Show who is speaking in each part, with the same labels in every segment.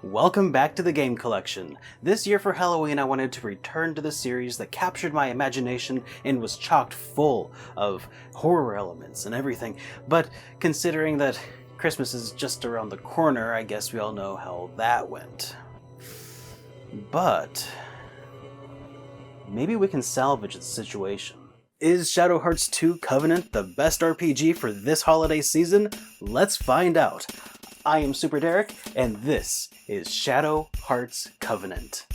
Speaker 1: Welcome back to the Game Collection. This year for Halloween I wanted to return to the series that captured my imagination and was chocked full of horror elements and everything, but considering that Christmas is just around the corner, I guess we all know how that went. But maybe we can salvage the situation. Is Shadow Hearts 2 Covenant the best RPG for this holiday season? Let's find out. I am Super Derek, and this is Shadow Hearts Covenant.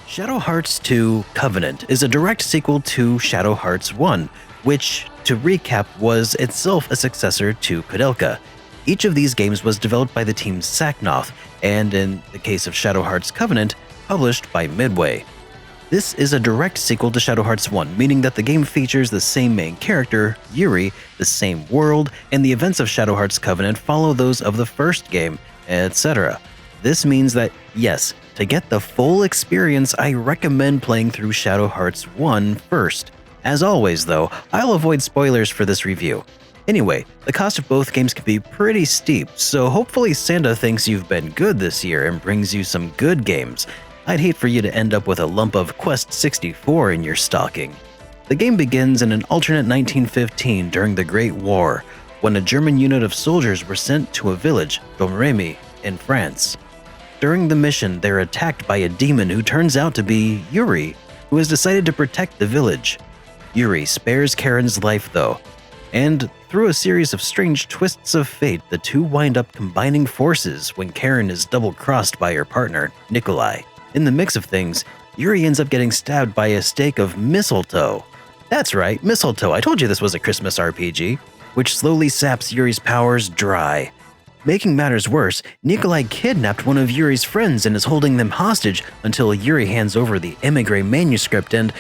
Speaker 2: Shadow Hearts 2 Covenant is a direct sequel to Shadow Hearts 1, which, to recap, was itself a successor to Koudelka. Each of these games was developed by the team Saknoth, and in the case of Shadow Hearts Covenant, published by Midway. This is a direct sequel to Shadow Hearts 1, meaning that the game features the same main character, Yuri, the same world, and the events of Shadow Hearts Covenant follow those of the first game, etc. This means that, yes, to get the full experience, I recommend playing through Shadow Hearts 1 first. As always, though, I'll avoid spoilers for this review. Anyway, the cost of both games can be pretty steep, so hopefully Santa thinks you've been good this year and brings you some good games. I'd hate for you to end up with a lump of Quest 64 in your stocking. The game begins in an alternate 1915 during the Great War, when a German unit of soldiers were sent to a village, Domremy, in France. During the mission, they're attacked by a demon who turns out to be Yuri, who has decided to protect the village. Yuri spares Karen's life though, and through a series of strange twists of fate, the two wind up combining forces when Karen is double-crossed by her partner, Nikolai. In the mix of things, Yuri ends up getting stabbed by a stake of mistletoe. That's right, mistletoe, I told you this was a Christmas RPG, which slowly saps Yuri's powers dry. Making matters worse, Nikolai kidnapped one of Yuri's friends and is holding them hostage until Yuri hands over the Emigre manuscript and,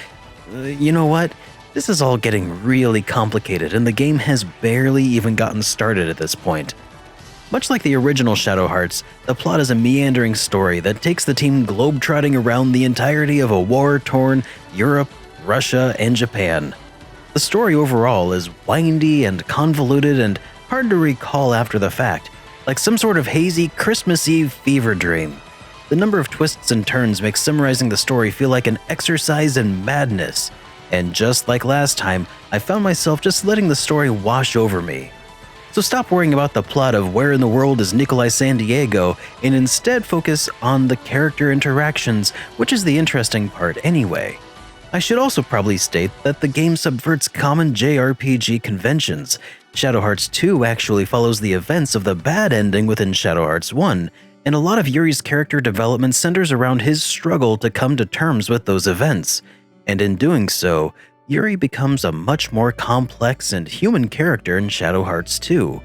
Speaker 2: you know what? This is all getting really complicated and the game has barely even gotten started at this point. Much like the original Shadow Hearts, the plot is a meandering story that takes the team globetrotting around the entirety of a war-torn Europe, Russia, and Japan. The story overall is windy and convoluted and hard to recall after the fact, like some sort of hazy Christmas Eve fever dream. The number of twists and turns makes summarizing the story feel like an exercise in madness, and just like last time, I found myself just letting the story wash over me. So stop worrying about the plot of where in the world is Nikolai San Diego, and instead focus on the character interactions, which is the interesting part anyway. I should also probably state that the game subverts common JRPG conventions. Shadow Hearts 2 actually follows the events of the bad ending within Shadow Hearts 1, and a lot of Yuri's character development centers around his struggle to come to terms with those events. And in doing so, Yuri becomes a much more complex and human character in Shadow Hearts 2.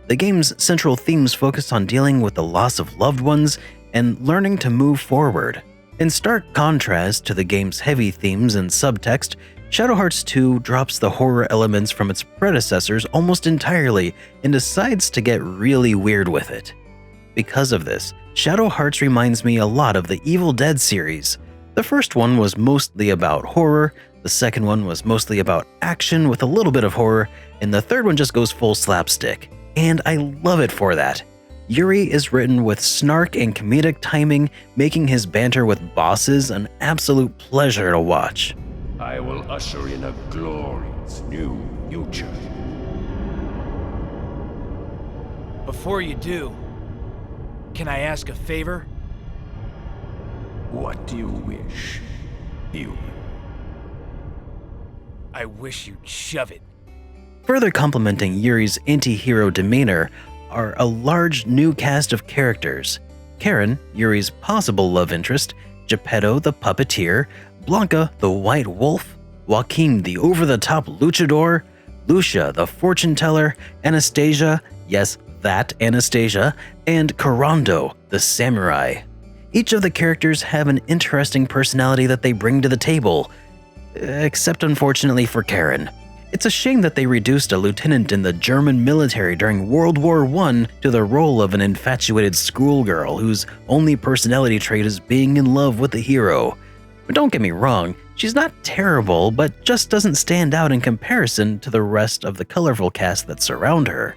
Speaker 2: The game's central themes focus on dealing with the loss of loved ones and learning to move forward. In stark contrast to the game's heavy themes and subtext, Shadow Hearts 2 drops the horror elements from its predecessors almost entirely and decides to get really weird with it. Because of this, Shadow Hearts reminds me a lot of the Evil Dead series. The first one was mostly about horror, the second one was mostly about action with a little bit of horror, and the third one just goes full slapstick. And I love it for that. Yuri is written with snark and comedic timing, making his banter with bosses an absolute pleasure to watch.
Speaker 3: I will usher in a glorious new future.
Speaker 4: Before you do, can I ask a favor?
Speaker 3: What do you wish, human?
Speaker 4: I wish you'd shove it.
Speaker 2: Further complementing Yuri's anti-hero demeanor are a large new cast of characters. Karen, Yuri's possible love interest, Geppetto the puppeteer, Blanca the white wolf, Joaquin the over-the-top luchador, Lucia the fortune teller, Anastasia, yes, that Anastasia, and Karando the samurai. Each of the characters have an interesting personality that they bring to the table, except unfortunately for Karen. It's a shame that they reduced a lieutenant in the German military during World War I to the role of an infatuated schoolgirl whose only personality trait is being in love with the hero. But don't get me wrong, she's not terrible, but just doesn't stand out in comparison to the rest of the colorful cast that surround her.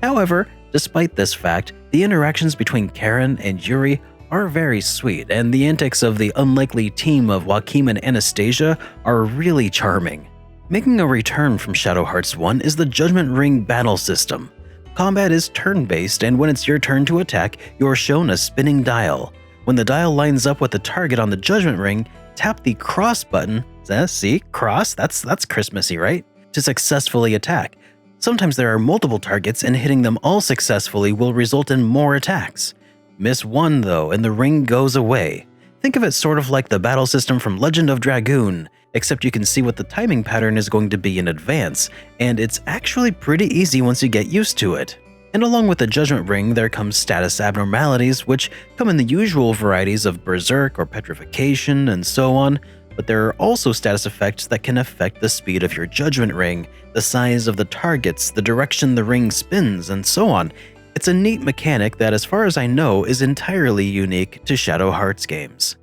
Speaker 2: However, despite this fact, the interactions between Karen and Yuri are very sweet, and the antics of the unlikely team of Joachim and Anastasia are really charming. Making a return from Shadow Hearts 1 is the Judgment Ring battle system. Combat is turn-based, and when it's your turn to attack, you are shown a spinning dial. When the dial lines up with the target on the Judgment Ring, tap the cross button, see, cross, that's Christmassy, right? To successfully attack. Sometimes there are multiple targets, and hitting them all successfully will result in more attacks. Miss one though, and the ring goes away. Think of it sort of like the battle system from Legend of Dragoon, except you can see what the timing pattern is going to be in advance, and it's actually pretty easy once you get used to it. And along with the Judgment Ring, there comes status abnormalities, which come in the usual varieties of Berserk or Petrification and so on, but there are also status effects that can affect the speed of your Judgment Ring, the size of the targets, the direction the ring spins, and so on. It's a neat mechanic that, as far as I know, is entirely unique to Shadow Hearts games.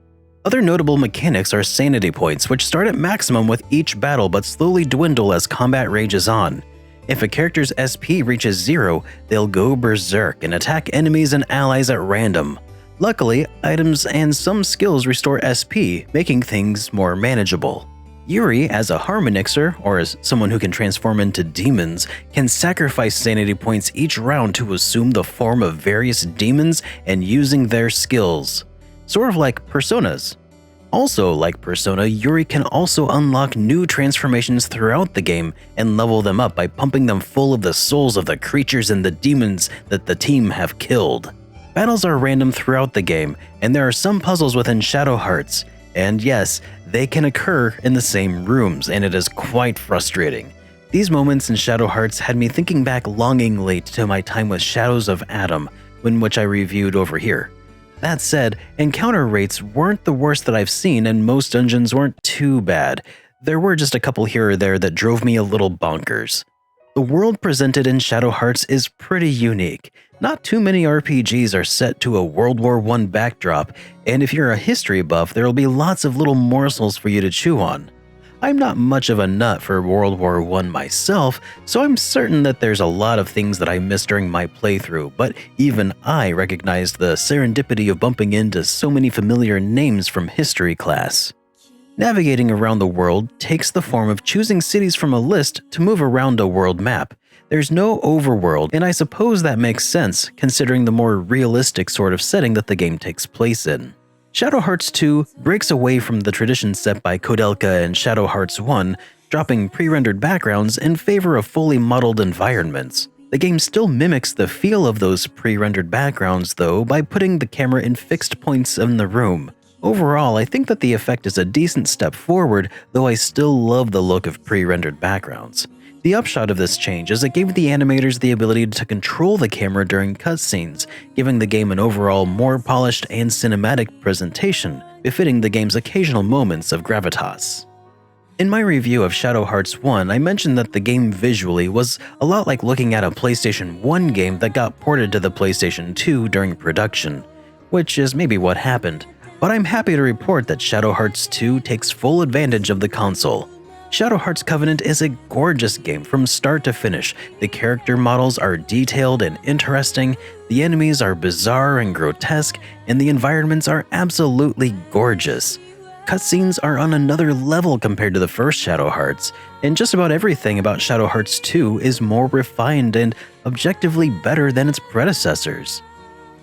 Speaker 2: Other notable mechanics are sanity points, which start at maximum with each battle but slowly dwindle as combat rages on. If a character's SP reaches 0, they'll go berserk and attack enemies and allies at random. Luckily, items and some skills restore SP, making things more manageable. Yuri, as a Harmonixer, or as someone who can transform into demons, can sacrifice sanity points each round to assume the form of various demons and using their skills. Sort of like Personas. Also like Persona, Yuri can also unlock new transformations throughout the game and level them up by pumping them full of the souls of the creatures and the demons that the team have killed. Battles are random throughout the game, and there are some puzzles within Shadow Hearts. And yes, they can occur in the same rooms, and it is quite frustrating. These moments in Shadow Hearts had me thinking back longingly to my time with Shadows of Adam, which I reviewed over here. That said, encounter rates weren't the worst that I've seen, and most dungeons weren't too bad. There were just a couple here or there that drove me a little bonkers. The world presented in Shadow Hearts is pretty unique. Not too many RPGs are set to a World War I backdrop, and if you're a history buff, there'll be lots of little morsels for you to chew on. I'm not much of a nut for World War I myself, so I'm certain that there's a lot of things that I missed during my playthrough, but even I recognized the serendipity of bumping into so many familiar names from history class. Navigating around the world takes the form of choosing cities from a list to move around a world map. There's no overworld, and I suppose that makes sense, considering the more realistic sort of setting that the game takes place in. Shadow Hearts 2 breaks away from the tradition set by Koudelka and Shadow Hearts 1, dropping pre-rendered backgrounds in favor of fully modeled environments. The game still mimics the feel of those pre-rendered backgrounds, though, by putting the camera in fixed points in the room. Overall, I think that the effect is a decent step forward, though I still love the look of pre-rendered backgrounds. The upshot of this change is it gave the animators the ability to control the camera during cutscenes, giving the game an overall more polished and cinematic presentation, befitting the game's occasional moments of gravitas. In my review of Shadow Hearts 1, I mentioned that the game visually was a lot like looking at a PlayStation 1 game that got ported to the PlayStation 2 during production, which is maybe what happened, but I'm happy to report that Shadow Hearts 2 takes full advantage of the console. Shadow Hearts Covenant is a gorgeous game from start to finish. The character models are detailed and interesting, the enemies are bizarre and grotesque, and the environments are absolutely gorgeous. Cutscenes are on another level compared to the first Shadow Hearts, and just about everything about Shadow Hearts 2 is more refined and objectively better than its predecessors.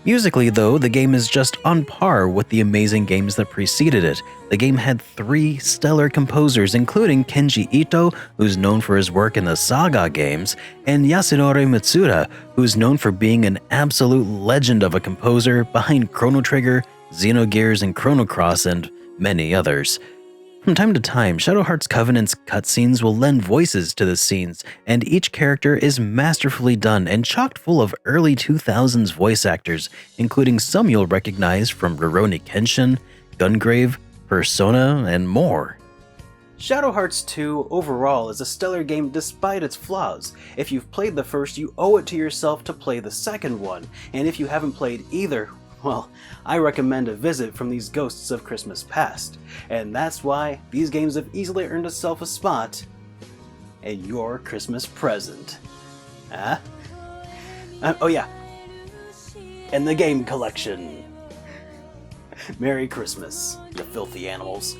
Speaker 2: Musically, though, the game is just on par with the amazing games that preceded it. The game had 3 stellar composers, including Kenji Ito, who's known for his work in the Saga games, and Yasunori Mitsuda, who's known for being an absolute legend of a composer behind Chrono Trigger, Xenogears, and Chrono Cross, and many others. From time to time, Shadow Hearts Covenant's cutscenes will lend voices to the scenes, and each character is masterfully done and chock full of early 2000s voice actors, including some you'll recognize from Rurouni Kenshin, Gungrave, Persona, and more.
Speaker 1: Shadow Hearts 2 overall is a stellar game despite its flaws. If you've played the first, you owe it to yourself to play the second one, and if you haven't played either, well, I recommend a visit from these ghosts of Christmas past. And that's why these games have easily earned itself a spot in your Christmas present. Huh? Oh yeah. And the game collection. Merry Christmas, you filthy animals.